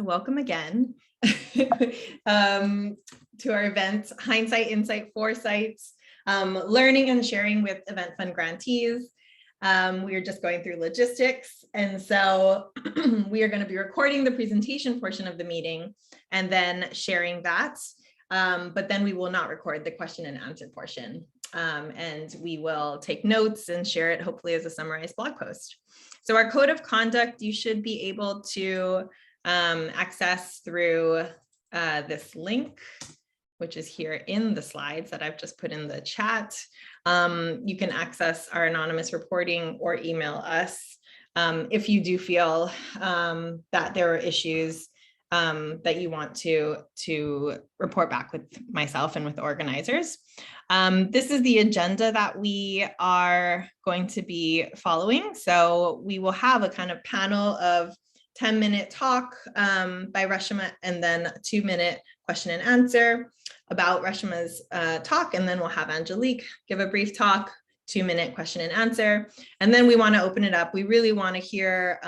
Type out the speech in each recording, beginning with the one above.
So welcome again to our event, Hindsight, Insight, Foresight, learning and sharing with event fund grantees. We are just going through logistics. And so we are going to be recording the presentation portion of the meeting and then sharing that. But then we will not record the question and answer portion. And we will take notes and share it hopefully as a summarized blog post. So our code of conduct, you should be able to access through this link, which is here in the slides that I've just put in the chat. You can access our anonymous reporting or email us if you do feel that there are issues that you want to report back with myself and with organizers. This is the agenda that we are going to be following. So we will have a kind of panel of 10-minute talk by Reshama, and then a 2-minute question and answer about Reshama's talk. And then we'll have Angelique give a brief talk, 2-minute question and answer. And then we want to open it up. We really want to hear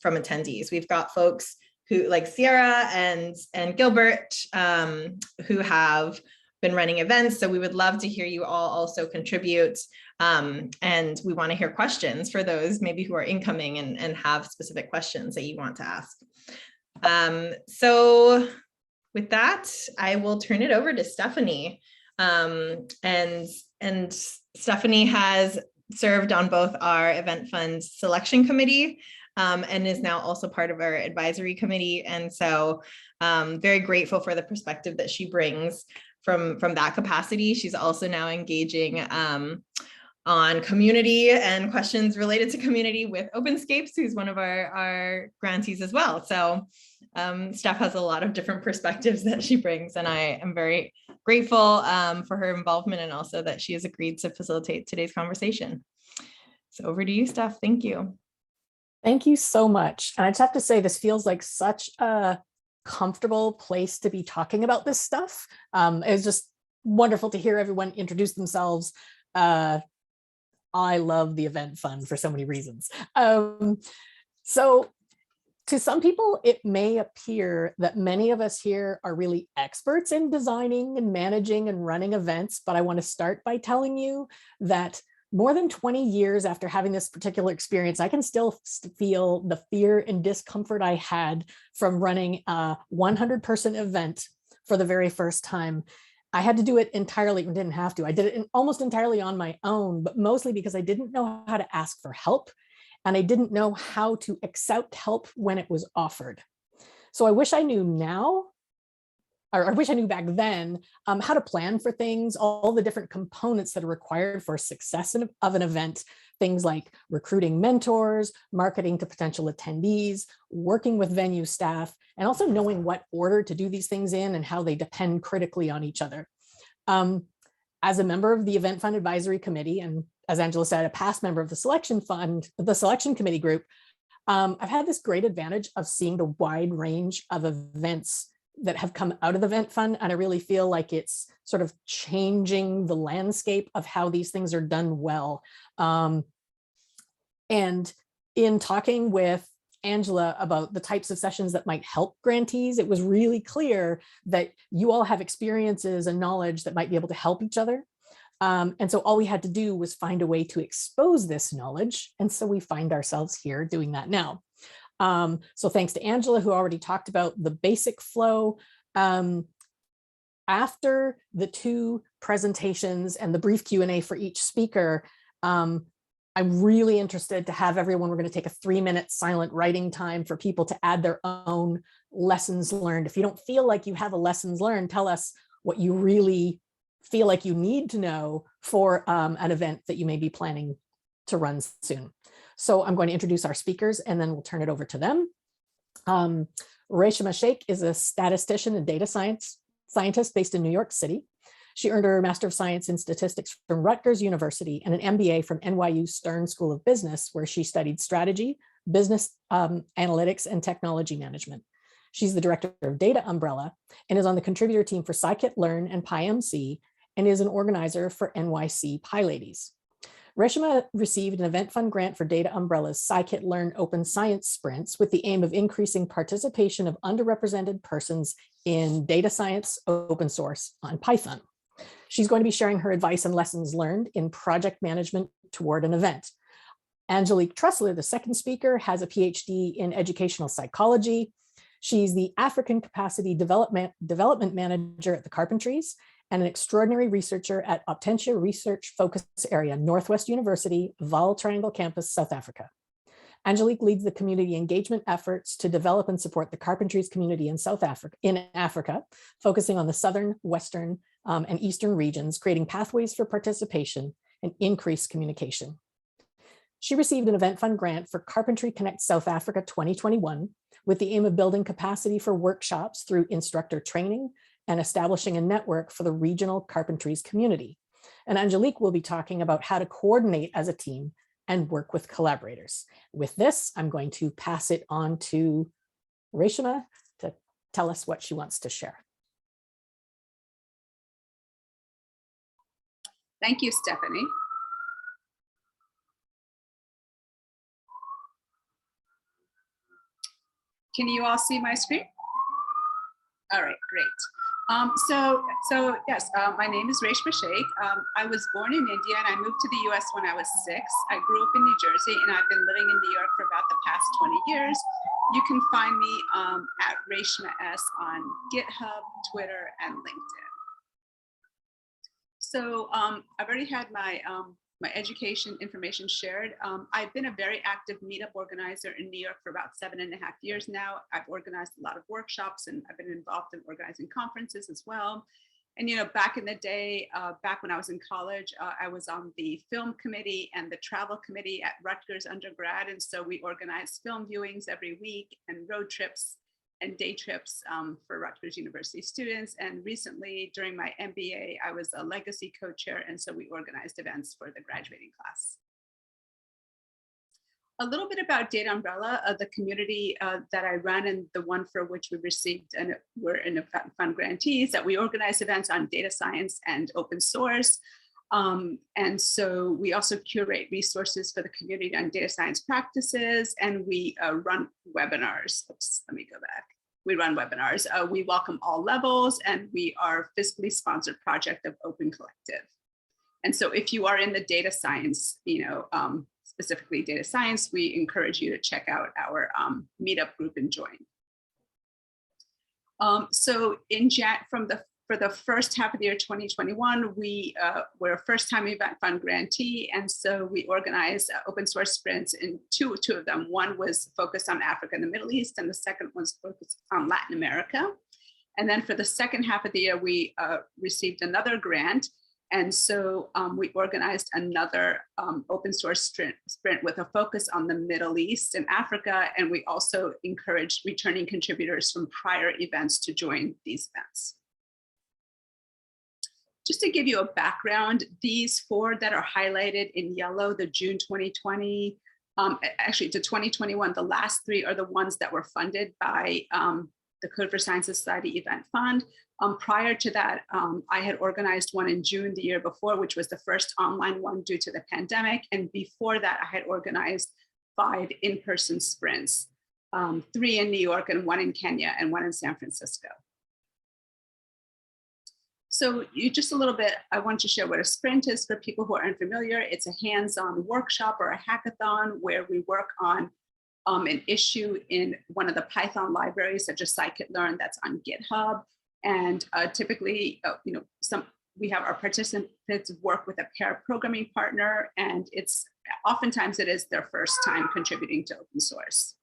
from attendees. We've got folks who like Sierra and Gilbert who have been running events. So we would love to hear you all also contribute. And we want to hear questions for those maybe who are incoming and have specific questions that you want to ask. So with that, I will turn it over to Stefanie. And Stefanie has served on both our event fund selection committee and is now also part of our advisory committee. And so very grateful for the perspective that she brings from that capacity. She's also now engaging on community and questions related to community with OpenScapes, who's one of our grantees as well. So Steph has a lot of different perspectives that she brings, and I am very grateful for her involvement and also that she has agreed to facilitate today's conversation. So over to you, Steph. Thank you. Thank you so much. And I just have to say, this feels like such a comfortable place to be talking about this stuff. It was just wonderful to hear everyone introduce themselves. I love the event fund for so many reasons. So to some people, it may appear that many of us here are really experts in designing and managing and running events, but I want to start by telling you that more than 20 years after having this particular experience, I can still feel the fear and discomfort I had from running a 100-person event for the very first time. I had to do it entirely, didn't have to. I did it almost entirely on my own, but mostly because I didn't know how to ask for help, and I didn't know how to accept help when it was offered. So I wish I knew now, or I wish I knew back then, how to plan for things, all the different components that are required for success of an event, things like recruiting mentors, marketing to potential attendees, working with venue staff, and also knowing what order to do these things in and how they depend critically on each other. As a member of the Event Fund Advisory Committee, and as Angela said, a past member of the Selection Committee group, I've had this great advantage of seeing the wide range of events that have come out of the Event Fund, and I really feel like it's sort of changing the landscape of how these things are done well. And in talking with Angela about the types of sessions that might help grantees, it was really clear that you all have experiences and knowledge that might be able to help each other. And so all we had to do was find a way to expose this knowledge. And so we find ourselves here doing that now. So thanks to Angela, who already talked about the basic flow. After the 2 presentations and the brief Q&A for each speaker, I'm really interested to have everyone, we're going to take a 3-minute silent writing time for people to add their own lessons learned. If you don't feel like you have a lessons learned, tell us what you really feel like you need to know for an event that you may be planning to run soon. So I'm going to introduce our speakers and then we'll turn it over to them. Reshama Shaikh is a statistician and data scientist based in New York City. She earned her Master of Science in Statistics from Rutgers University and an MBA from NYU Stern School of Business, where she studied strategy, business analytics, and technology management. She's the director of Data Umbrella and is on the contributor team for Scikit-Learn and PyMC, and is an organizer for NYC PyLadies. Reshama received an Event Fund grant for Data Umbrella's Scikit-Learn Open Science Sprints with the aim of increasing participation of underrepresented persons in data science open source on Python. She's going to be sharing her advice and lessons learned in project management toward an event. Angelique Trusler, the second speaker, has a PhD in educational psychology. She's the African Capacity Development Manager at the Carpentries and an extraordinary researcher at Optentia Research Focus Area, Northwest University, Vaal Triangle Campus, South Africa. Angelique leads the community engagement efforts to develop and support the Carpentries community in Africa, focusing on the southern, western, and eastern regions, creating pathways for participation and increased communication. She received an Event Fund grant for Carpentry Connect South Africa 2021 with the aim of building capacity for workshops through instructor training and establishing a network for the regional Carpentries community. And Angelique will be talking about how to coordinate as a team and work with collaborators. With this, I'm going to pass it on to Reshama to tell us what she wants to share. Thank you, Stefanie. Can you all see my screen? All right, great. Yes, my name is Reshama Shaikh. I was born in India and I moved to the US when I was 6. I grew up in New Jersey and I've been living in New York for about the past 20 years. You can find me at Reshama S on GitHub, Twitter, and LinkedIn. So I've already had my my education information shared. I've been a very active meetup organizer in New York for about 7.5 years now. I've organized a lot of workshops and I've been involved in organizing conferences as well. And, you know, back in the day, back when I was in college, I was on the film committee and the travel committee at Rutgers undergrad. And so we organized film viewings every week and road trips and day trips for Rutgers University students. And recently during my MBA, I was a legacy co-chair. And so we organized events for the graduating class. A little bit about Data Umbrella, the community that I run and the one for which we received, and we're in a fund grantees, that we organize events on data science and open source. And so we also curate resources for the community on data science practices, and we run webinars. Oops, let me go back. We run webinars. We welcome all levels, and we are a fiscally sponsored project of Open Collective. And so if you are in the data science, specifically data science, we encourage you to check out our meetup group and join. So for the first half of the year 2021, we were a first-time Event Fund grantee, and so we organized open source sprints in two of them. One was focused on Africa and the Middle East, and the second was focused on Latin America. And then for the second half of the year, we received another grant, and so we organized another open source sprint with a focus on the Middle East and Africa, and we also encouraged returning contributors from prior events to join these events. Just to give you a background, these 4 that are highlighted in yellow, the June 2020, actually to 2021, the last 3 are the ones that were funded by the Code for Science Society Event Fund. Prior to that, I had organized one in June the year before, which was the first online one due to the pandemic. And before that, I had organized 5 in-person sprints, 3 in New York and 1 in Kenya and 1 in San Francisco. So just a little bit, I want to share what a sprint is for people who are unfamiliar. It's a hands-on workshop or a hackathon where we work on an issue in one of the Python libraries, such as scikit-learn, that's on GitHub. And typically, we have our participants work with a pair programming partner, and oftentimes it is their first time contributing to open source.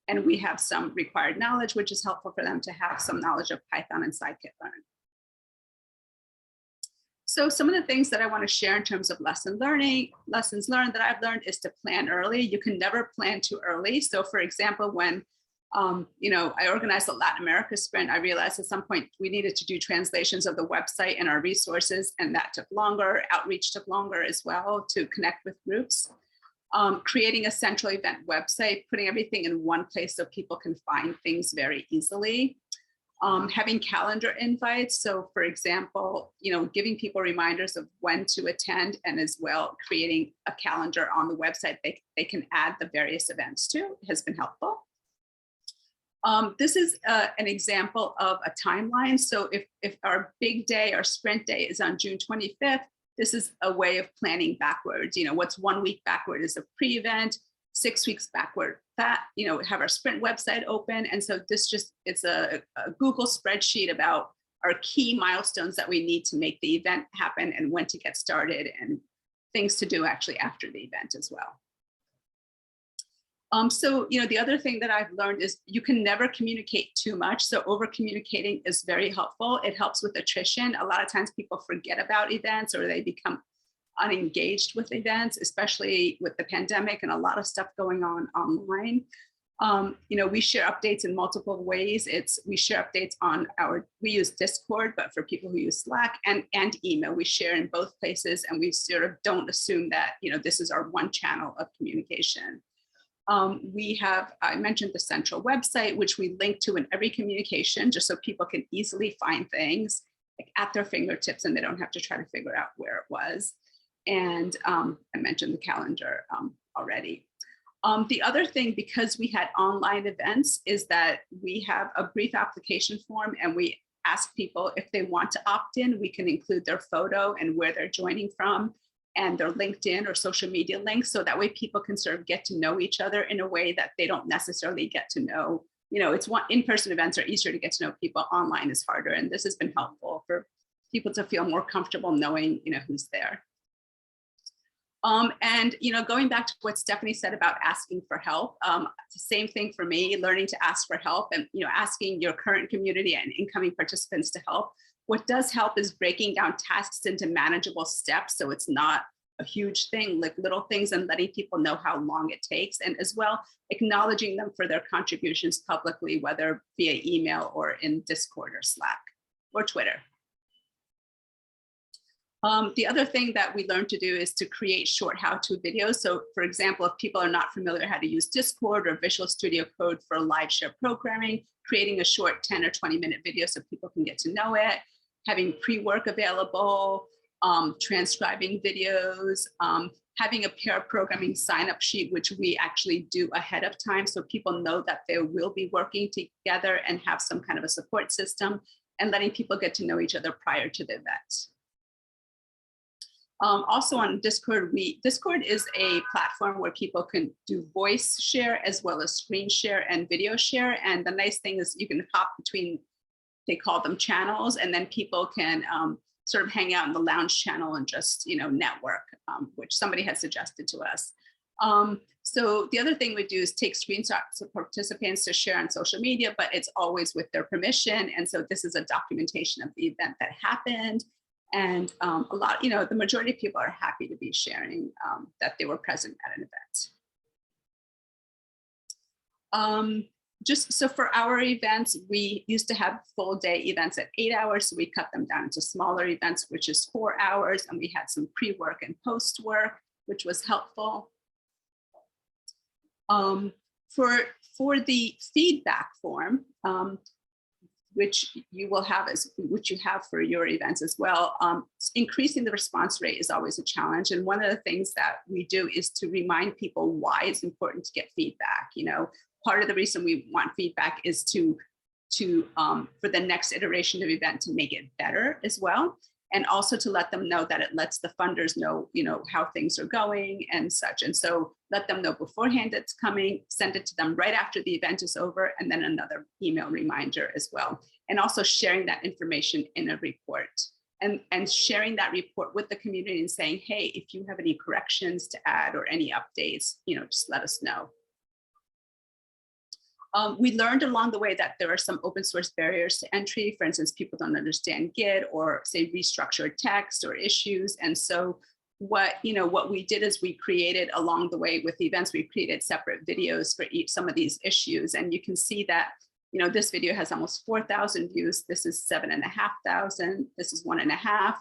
And we have some required knowledge, which is helpful for them to have some knowledge of Python and scikit-learn. So some of the things that I want to share in terms of lessons learned that I've learned is to plan early. You can never plan too early. So for example, when I organized a Latin America sprint, I realized at some point we needed to do translations of the website and our resources, and that took longer. Outreach took longer as well to connect with groups. Creating a central event website, putting everything in one place so people can find things very easily. Having calendar invites. So for example, giving people reminders of when to attend, and as well creating a calendar on the website they can add the various events to has been helpful. This is an example of a timeline. So if our big day, our sprint day is on June 25th, this is a way of planning backwards. What's 1 week backward is a pre-event, 6 weeks backward that, have our sprint website open. And so it's a Google spreadsheet about our key milestones that we need to make the event happen and when to get started and things to do actually after the event as well. So, the other thing that I've learned is you can never communicate too much. So over communicating is very helpful. It helps with attrition. A lot of times people forget about events or they become unengaged with events, especially with the pandemic and a lot of stuff going on online. We share updates in multiple ways. We share updates on we use Discord, but for people who use Slack and email, we share in both places, and we sort of don't assume that, this is our one channel of communication. I mentioned the central website, which we link to in every communication, just so people can easily find things like at their fingertips and they don't have to try to figure out where it was. And I mentioned the calendar already. The other thing, because we had online events, is that we have a brief application form and we ask people if they want to opt in. We can include their photo and where they're joining from and their LinkedIn or social media links. So that way people can sort of get to know each other in a way that they don't necessarily get to know. In-person events are easier to get to know people, online is harder. And this has been helpful for people to feel more comfortable knowing, who's there. And, going back to what Stefanie said about asking for help, it's the same thing for me, learning to ask for help and, asking your current community and incoming participants to help. What does help is breaking down tasks into manageable steps. So it's not a huge thing, like little things, and letting people know how long it takes. And as well, acknowledging them for their contributions publicly, whether via email or in Discord or Slack or Twitter. The other thing that we learned to do is to create short how-to videos. So for example, if people are not familiar how to use Discord or Visual Studio Code for live share programming, creating a short 10 or 20-minute video so people can get to know it, having pre-work available, transcribing videos, having a pair programming sign-up sheet, which we actually do ahead of time so people know that they will be working together and have some kind of a support system, and letting people get to know each other prior to the event. Also on Discord, Discord is a platform where people can do voice share as well as screen share and video share. And the nice thing is you can hop between, they call them channels, and then people can sort of hang out in the lounge channel and just, network, which somebody has suggested to us. So the other thing we do is take screenshots of participants to share on social media, but it's always with their permission. And so this is a documentation of the event that happened. And a lot, the majority of people are happy to be sharing that they were present at an event. Just so for our events, we used to have full day events at 8 hours. So we cut them down into smaller events, which is 4 hours. And we had some pre-work and post-work, which was helpful. For the feedback form, which you will have which you have for your events as well. Increasing the response rate is always a challenge. And one of the things that we do is to remind people why it's important to get feedback. Part of the reason we want feedback is to for the next iteration of event to make it better as well. And also to let them know that it lets the funders know, how things are going and such. And so let them know beforehand it's coming, send it to them right after the event is over, and then another email reminder as well. And also sharing that information in a report and sharing that report with the community and saying, hey, if you have any corrections to add or any updates, just let us know. We learned along the way that there are some open source barriers to entry. For instance, people don't understand Git or say restructured text or issues. And so what we did is we created along the way with the events, we created separate videos for some of these issues. And you can see that, this video has almost 4,000 views. This is 7,500. This is 1.5.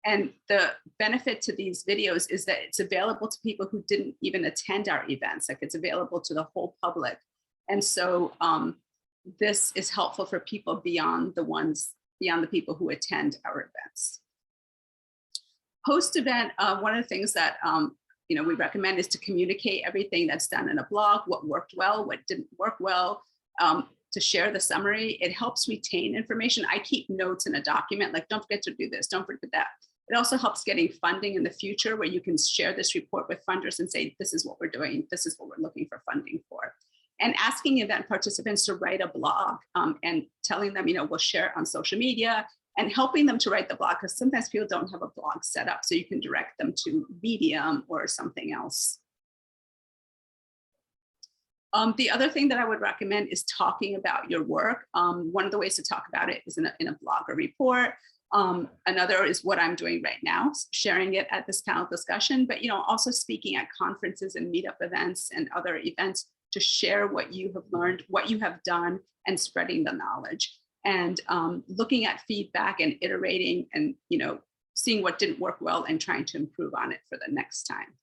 And the benefit to these videos is that it's available to people who didn't even attend our events. Like it's available to the whole public. And so this is helpful for people beyond the people who attend our events. Post-event, one of the things that we recommend is to communicate everything that's done in a blog, what worked well, what didn't work well, to share the summary. It helps retain information. I keep notes in a document, like don't forget to do this, don't forget that. It also helps getting funding in the future where you can share this report with funders and say, this is what we're doing, this is what we're looking for funding for. And asking event participants to write a blog and telling them, we'll share it on social media and helping them to write the blog, because sometimes people don't have a blog set up, so you can direct them to Medium or something else. The other thing that I would recommend is talking about your work. One of the ways to talk about it is in a blog or report. Another is what I'm doing right now, sharing it at this panel discussion, but also speaking at conferences and meetup events and other events to share what you have learned, what you have done, and spreading the knowledge. And looking at feedback and iterating and seeing what didn't work well and trying to improve on it for the next time.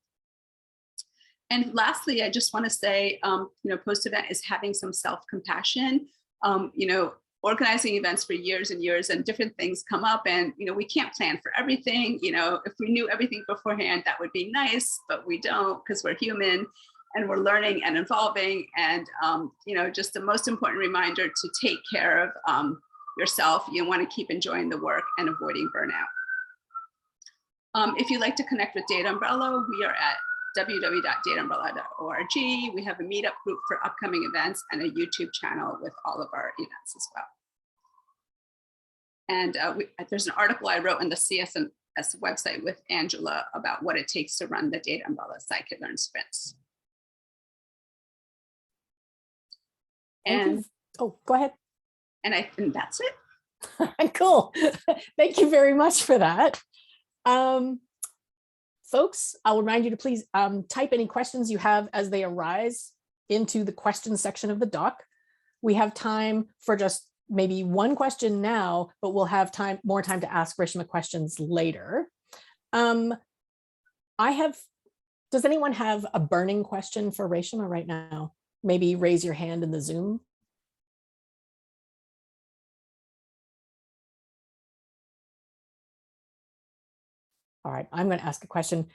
And lastly, I just want to say, post-event is having some self-compassion. Organizing events for years and years and different things come up, and we can't plan for everything. If we knew everything beforehand, that would be nice, but we don't, because we're human and we're learning and evolving. And just the most important reminder to take care of yourself. You want to keep enjoying the work and avoiding burnout. If you'd like to connect with Data Umbrella, we are at www.dataumbrella.org. We have a meetup group for upcoming events and a YouTube channel with all of our events as well. And there's an article I wrote on the CS&S website with Angela about what it takes to run the Data Umbrella Scikit-Learn sprints. And oh, go ahead. And I think that's it. Cool. Thank you very much for that. Folks, I'll remind you to please type any questions you have as they arise into the questions section of the doc. We have time for just maybe one question now, but we'll have more time to ask Reshama questions later. Does anyone have a burning question for Reshama right now? Maybe raise your hand in the Zoom. All right, I'm going to ask a question.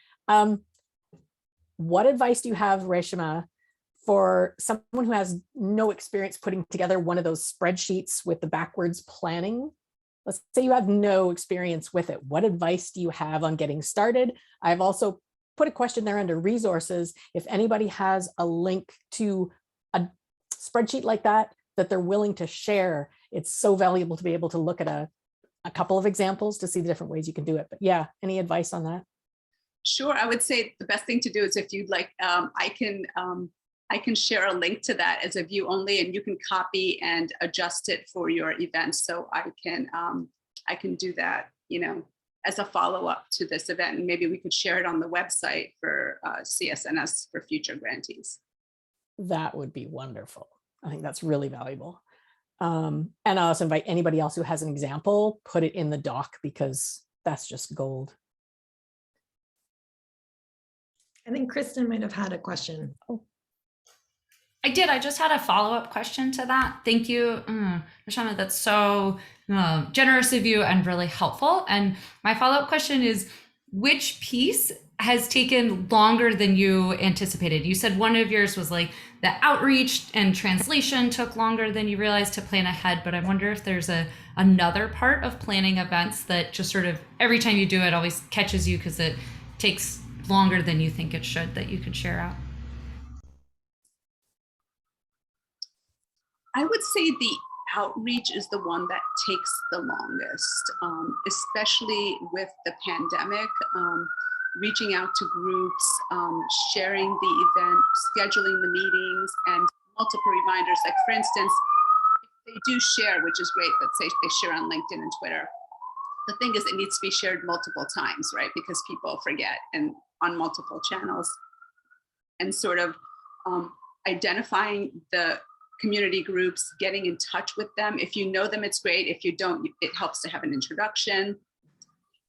What advice do you have, Reshama, for someone who has no experience putting together one of those spreadsheets with the backwards planning? Let's say you have no experience with it. What advice do you have on getting started? I've also put a question there under resources. If anybody has a link to a spreadsheet like that they're willing to share, it's so valuable to be able to look at a couple of examples to see the different ways you can do it. But yeah, any advice on that? Sure, I would say the best thing to do is, if you'd like, I can share a link to that as a view only, and you can copy and adjust it for your event. So I can do that, as a follow-up to this event, and maybe we could share it on the website for CS&S for future grantees. That would be wonderful. I think that's really valuable. And I also invite anybody else who has an example, put it in the doc, because that's just gold. I think Kristen might have had a question. Oh. I did. I just had a follow-up question to that. Thank you, Reshama. That's so generous of you and really helpful. And my follow-up question is, which piece has taken longer than you anticipated? You said one of yours was like the outreach and translation took longer than you realized to plan ahead, but I wonder if there's another part of planning events that just sort of every time you do it always catches you because it takes longer than you think it should, that you could share out. I would say the outreach is the one that takes the longest, especially with the pandemic. Reaching out to groups, sharing the event, scheduling the meetings, and multiple reminders. Like, for instance, if they do share, which is great, let's say they share on LinkedIn and Twitter. The thing is, it needs to be shared multiple times, right? Because people forget, and on multiple channels. And sort of identifying the community groups, getting in touch with them. If you know them, it's great. If you don't, it helps to have an introduction.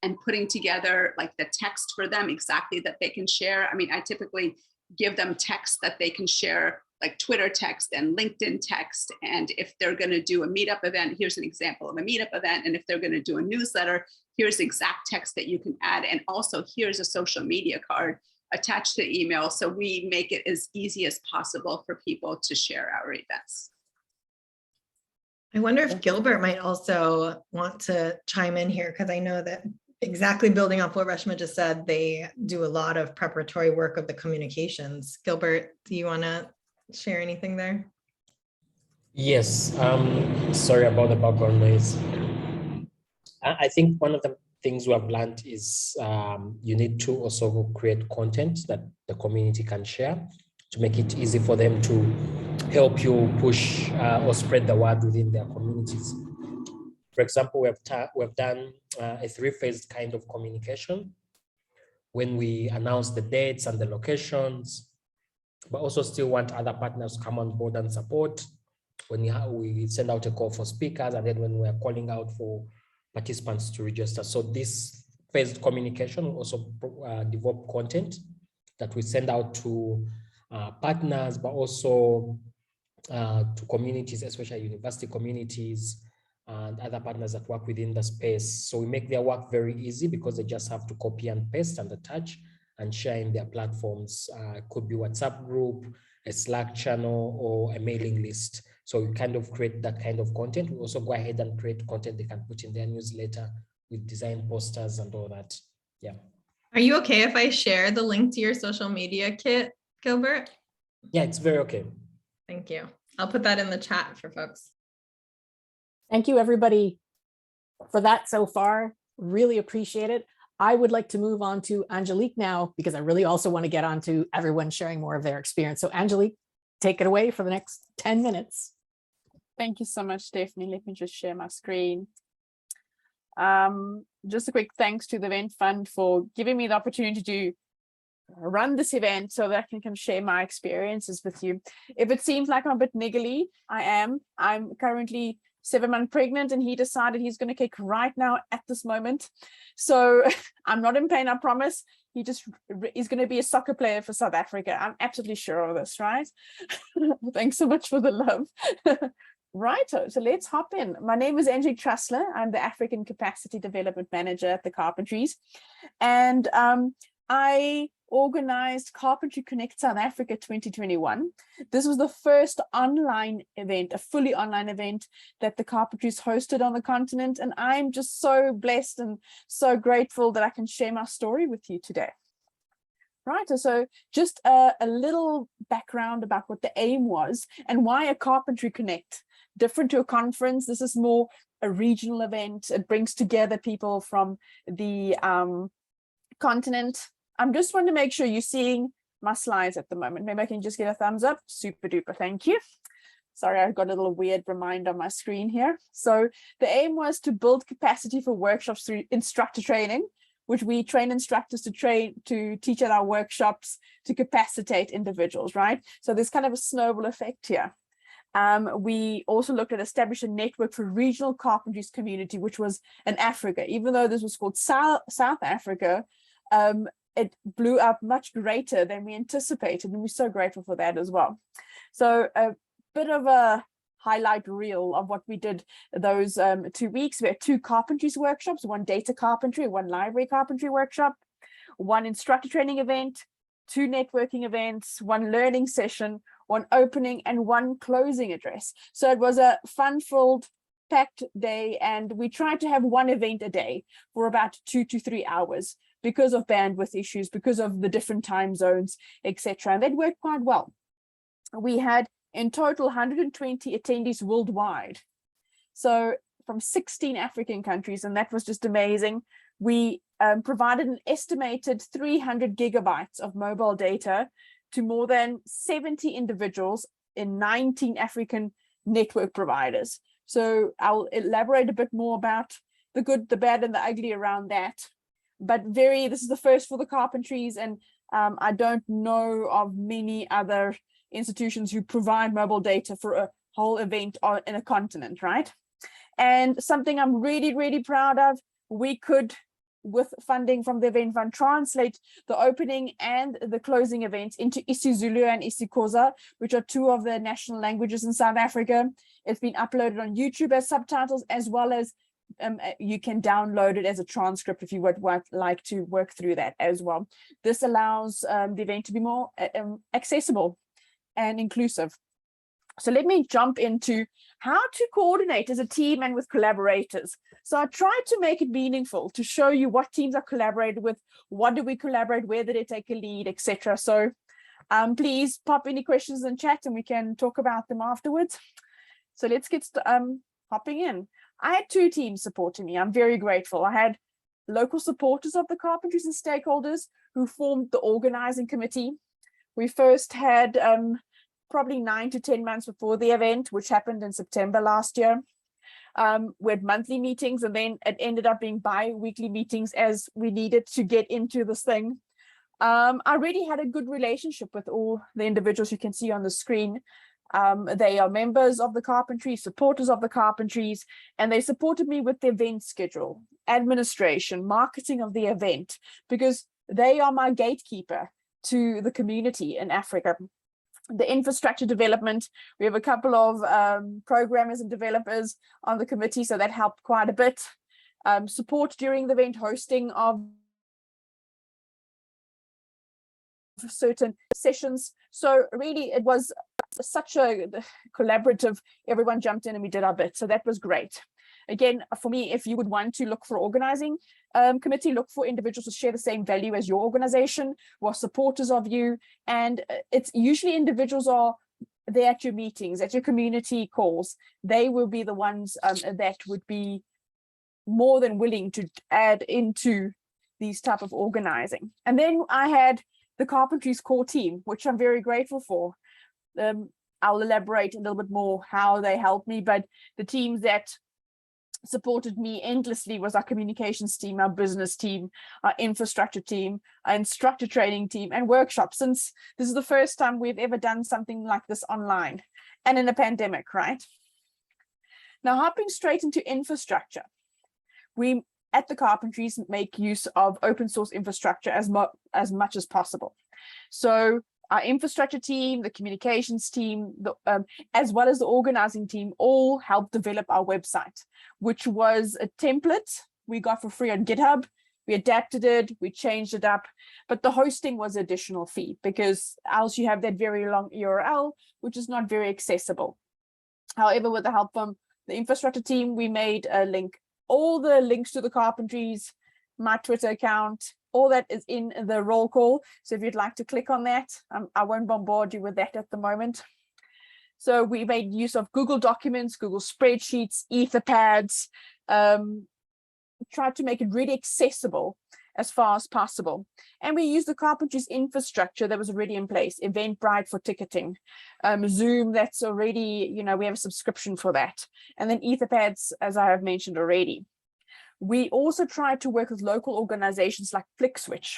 And putting together like the text for them exactly that they can share. I mean, I typically give them text that they can share like Twitter text and LinkedIn text. And if they're going to do a meetup event, here's an example of a meetup event. And if they're going to do a newsletter, here's exact text that you can add. And also here's a social media card attached to email. So we make it as easy as possible for people to share our events. I wonder if Gilbert might also want to chime in here, because I know that exactly building off what Reshama just said, they do a lot of preparatory work of the communications. Gilbert, do you want to share anything there? Yes, sorry about the background noise. I think one of the things we have learned is you need to also create content that the community can share to make it easy for them to help you push or spread the word within their communities. For example, we have done a three-phased kind of communication when we announce the dates and the locations, but also still want other partners to come on board and support. When we send out a call for speakers, and then when we're calling out for participants to register. So this phased communication will also develop content that we send out to partners, but also to communities, especially university communities and other partners that work within the space. So we make their work very easy because they just have to copy and paste and attach and share in their platforms. It could be WhatsApp group, a Slack channel, or a mailing list. So we kind of create that kind of content. We also go ahead and create content they can put in their newsletter with design posters and all that. Yeah. Are you okay if I share the link to your social media kit, Gilbert? Yeah, it's very okay. Thank you. I'll put that in the chat for folks. Thank you, everybody, for that so far. Really appreciate it. I would like to move on to Angelique now, because I really also want to get on to everyone sharing more of their experience. So Angelique, take it away for the next 10 minutes. Thank you so much, Stefanie. Let me just share my screen. Just a quick thanks to the Event Fund for giving me the opportunity to run this event so that I can share my experiences with you. If it seems like I'm a bit niggly, I am. I'm currently 7 months pregnant, and he decided he's going to kick right now at this moment. So I'm not in pain, I promise. He's going to be a soccer player for South Africa. I'm absolutely sure of this, right? Thanks so much for the love. Right, so let's hop in. My name is Angelique Trusler. I'm the African Capacity Development Manager at the Carpentries. And I organized Carpentry Connect South Africa 2021. This was the first online event, a fully online event that the Carpentries hosted on the continent. And I'm just so blessed and so grateful that I can share my story with you today. Right, so just a little background about what the aim was and why a Carpentry Connect. Different to a conference, this is more a regional event. It brings together people from the continent. I'm just want to make sure you're seeing my slides at the moment. Maybe I can just get a thumbs up. Super duper, thank you. Sorry, I got a little weird reminder on my screen here. So the aim was to build capacity for workshops through instructor training, which we train instructors to teach at our workshops to capacitate individuals, right? So there's kind of a snowball effect here. We also looked at establishing a network for regional carpentries community, which was in Africa. Even though this was called South Africa, it blew up much greater than we anticipated, and we're so grateful for that as well. So a bit of a highlight reel of what we did those 2 weeks. We had 2 carpentries workshops, one data carpentry, one library carpentry workshop, one instructor training event, 2 networking events, 1 learning session, 1 opening, and 1 closing address. So it was a fun-filled, packed day, and we tried to have 1 event a day for about 2 to 3 hours because of bandwidth issues, because of the different time zones, etc. And that worked quite well. We had in total 120 attendees worldwide, so from 16 African countries, and that was just amazing. We provided an estimated 300 gigabytes of mobile data to more than 70 individuals in 19 African network providers. So I'll elaborate a bit more about the good, the bad, and the ugly around that. But this is the first for the Carpentries, and I don't know of many other institutions who provide mobile data for a whole event in a continent, right? And something I'm really, really proud of, we could with funding from the event fund, translate the opening and the closing events into isiZulu and isiXhosa, which are two of the national languages in South Africa. It's been uploaded on YouTube as subtitles, as well as you can download it as a transcript if you would like to work through that as well. This allows the event to be more accessible and inclusive. So let me jump into how to coordinate as a team and with collaborators. So I tried to make it meaningful to show you what teams are collaborated with, what do we collaborate, where did it take a lead, etc. So please pop any questions in chat and we can talk about them afterwards. So let's get hopping in. I had two teams supporting me. I'm very grateful. I had local supporters of the Carpentries and stakeholders who formed the organizing committee. We first had probably 9 to 10 months before the event, which happened in September last year. We had monthly meetings, and then it ended up being bi-weekly meetings as we needed to get into this thing. I already had a good relationship with all the individuals you can see on the screen. They are members of the Carpentries, supporters of the Carpentries, and they supported me with the event schedule, administration, marketing of the event, because they are my gatekeeper to the community in Africa. The infrastructure development, we have a couple of programmers and developers on the committee, so that helped quite a bit. Support during the event, hosting of certain sessions. So really it was such a collaborative, everyone jumped in and we did our bit. So that was great. Again, for me, if you would want to look for organizing committee, look for individuals who share the same value as your organization, who are supporters of you. And it's usually individuals are there at your meetings, at your community calls. They will be the ones that would be more than willing to add into these type of organizing. And then I had the Carpentries core team, which I'm very grateful for. I'll elaborate a little bit more how they helped me, but the teams that supported me endlessly was our communications team, our business team, our infrastructure team, our instructor training team, and workshops, since this is the first time we've ever done something like this online and in a pandemic, right? Now, hopping straight into infrastructure, we at the Carpentries make use of open source infrastructure as much as possible. So our infrastructure team, the communications team, as well as the organizing team, all helped develop our website, which was a template we got for free on GitHub. We adapted it, we changed it up, but the hosting was additional fee because else you have that very long URL, which is not very accessible. However, with the help from the infrastructure team, we made a link, all the links to the Carpentries, my Twitter account, all that is in the roll call. So if you'd like to click on that, I won't bombard you with that at the moment. So we made use of Google Documents, Google Spreadsheets, Etherpads, tried to make it really accessible as far as possible. And we used the Carpentries infrastructure that was already in place, Eventbrite for ticketing, Zoom, that's already, we have a subscription for that. And then Etherpads, as I have mentioned already. We also tried to work with local organizations like FlickSwitch,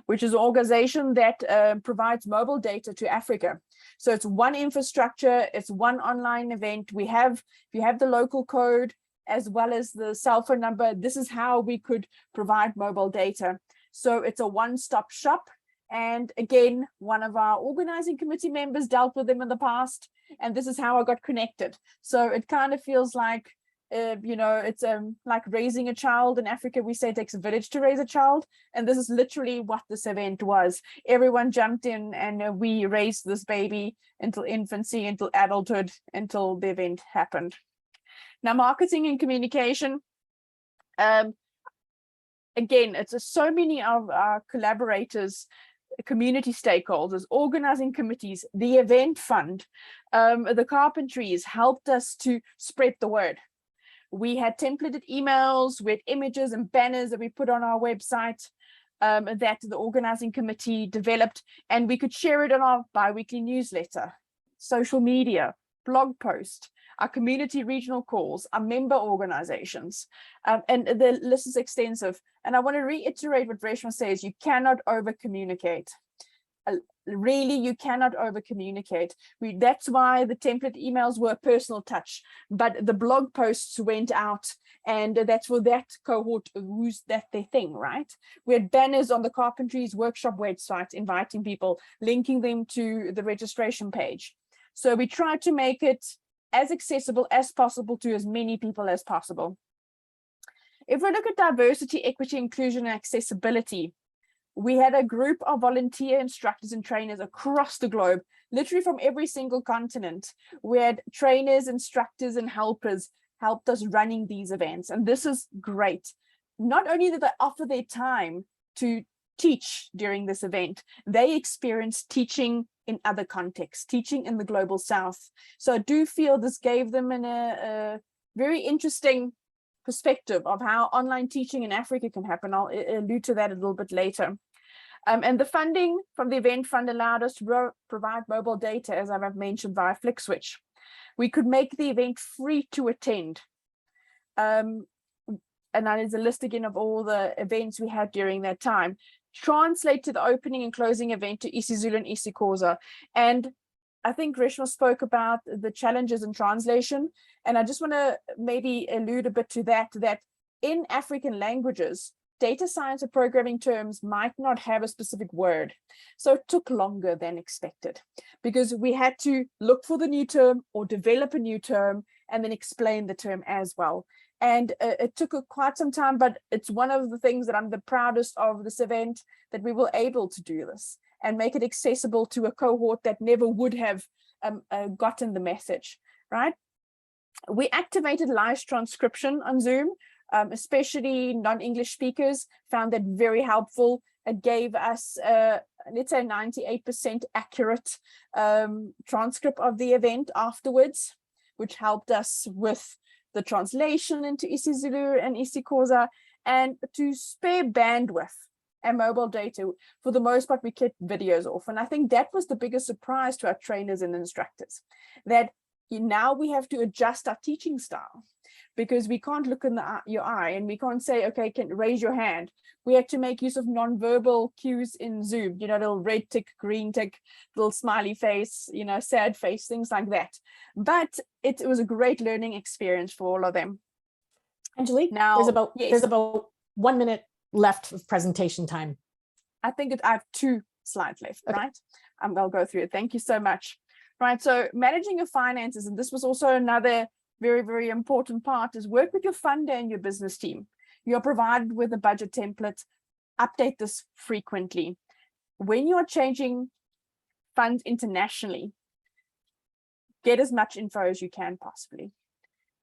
which is an organization that provides mobile data to Africa. So it's one infrastructure, it's one online event. If you have the local code as well as the cell phone number, this is how we could provide mobile data. So it's a one-stop shop. And again, one of our organizing committee members dealt with them in the past, and this is how I got connected. So it kind of feels like it's like raising a child. In Africa, we say it takes a village to raise a child. And this is literally what this event was. Everyone jumped in and we raised this baby until infancy, until adulthood, until the event happened. Now, marketing and communication. Again, it's so many of our collaborators, community stakeholders, organizing committees, the event fund, the Carpentries helped us to spread the word. We had templated emails with images and banners that we put on our website that the organizing committee developed, and we could share it on our bi-weekly newsletter, social media, blog post, our community regional calls, our member organizations, and the list is extensive. And I want to reiterate what Reshama says, you cannot over communicate. really, you cannot over communicate. That's why the template emails were personal touch, but the blog posts went out, and that's for that cohort who's that their thing, right? We had banners on the Carpentries workshop website inviting people, linking them to the registration page. So we tried to make it as accessible as possible to as many people as possible. If we look at diversity, equity, inclusion, and accessibility, we had a group of volunteer instructors and trainers across the globe, literally from every single continent. We had trainers, instructors, and helpers helped us running these events. And this is great. Not only did they offer their time to teach during this event, they experienced teaching in other contexts, teaching in the global south. So I do feel this gave them a very interesting perspective of how online teaching in Africa can happen. I'll allude to that a little bit later. And the funding from the event fund allowed us to provide mobile data, as I've mentioned, via FlickSwitch. We could make the event free to attend. And that is a list again of all the events we had during that time. Translate to the opening and closing event to isiZulu and isiXhosa. And I think Reshma spoke about the challenges in translation. And I just want to maybe allude a bit to that in African languages, data science or programming terms might not have a specific word. So it took longer than expected because we had to look for the new term or develop a new term and then explain the term as well. And it took quite some time, but it's one of the things that I'm the proudest of this event, that we were able to do this and make it accessible to a cohort that never would have gotten the message, right? We activated live transcription on Zoom, especially non-English speakers found that very helpful. It gave us, let's say, 98% accurate transcript of the event afterwards, which helped us with the translation into isiZulu and isiXhosa, and to spare bandwidth and mobile data. For the most part, we kept videos off. And I think that was the biggest surprise to our trainers and instructors, that now we have to adjust our teaching style because we can't look in your eye and we can't say, okay, can raise your hand. We had to make use of non-verbal cues in Zoom, little red tick, green tick, little smiley face, sad face, things like that. But it was a great learning experience for all of them. Angelique, now there's about 1 minute left of presentation time. I think I have 2 slides left, okay. Right? I'll go through it. Thank you so much. Right, so managing your finances, and this was also another very, very important part, is work with your funder and your business team. You're provided with a budget template. Update this frequently. When you're changing funds internationally, get as much info as you can possibly.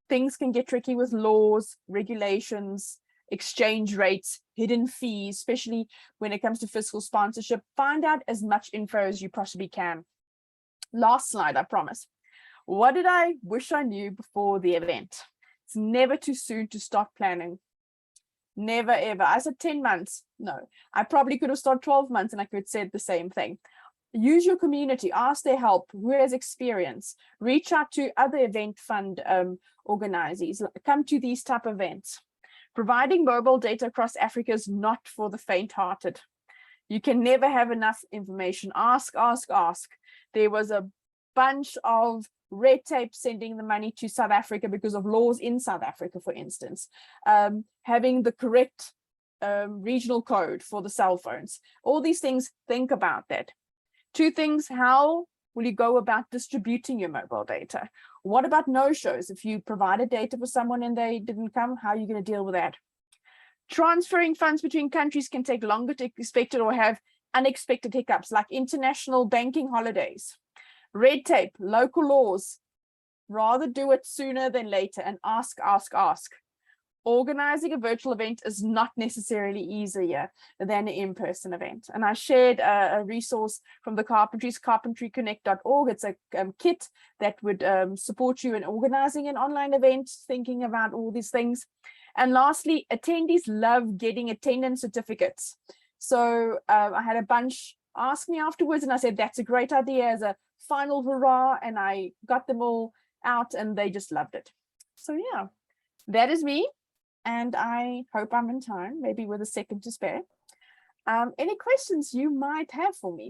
Things can get tricky with laws, regulations, exchange rates, hidden fees, especially when it comes to fiscal sponsorship. Find out as much info as you possibly can. Last slide, I promise. What did I wish I knew before the event? It's never too soon to start planning. Never, ever. I said 10 months. No, I probably could have started 12 months and I could have said the same thing. Use your community, ask their help, who has experience, reach out to other event fund organizers, come to these type of events. Providing mobile data across Africa is not for the faint-hearted. You can never have enough information. Ask, ask, ask. There was a bunch of red tape sending the money to South Africa because of laws in South Africa, for instance. Having the correct regional code for the cell phones. All these things, think about that. 2 things, how will you go about distributing your mobile data? What about no-shows? If you provided data for someone and they didn't come, how are you going to deal with that? Transferring funds between countries can take longer to expected or have unexpected hiccups, like international banking holidays. Red tape, local laws, rather do it sooner than later and ask, ask, ask. Organizing a virtual event is not necessarily easier than an in-person event. And I shared a resource from the Carpentries, carpentryconnect.org. It's a kit that would support you in organizing an online event, thinking about all these things. And lastly, attendees love getting attendance certificates. So I had a bunch ask me afterwards and I said, that's a great idea as a final hurrah. And I got them all out and they just loved it. So yeah, that is me. And I hope I'm in time, maybe with a second to spare. Any questions you might have for me?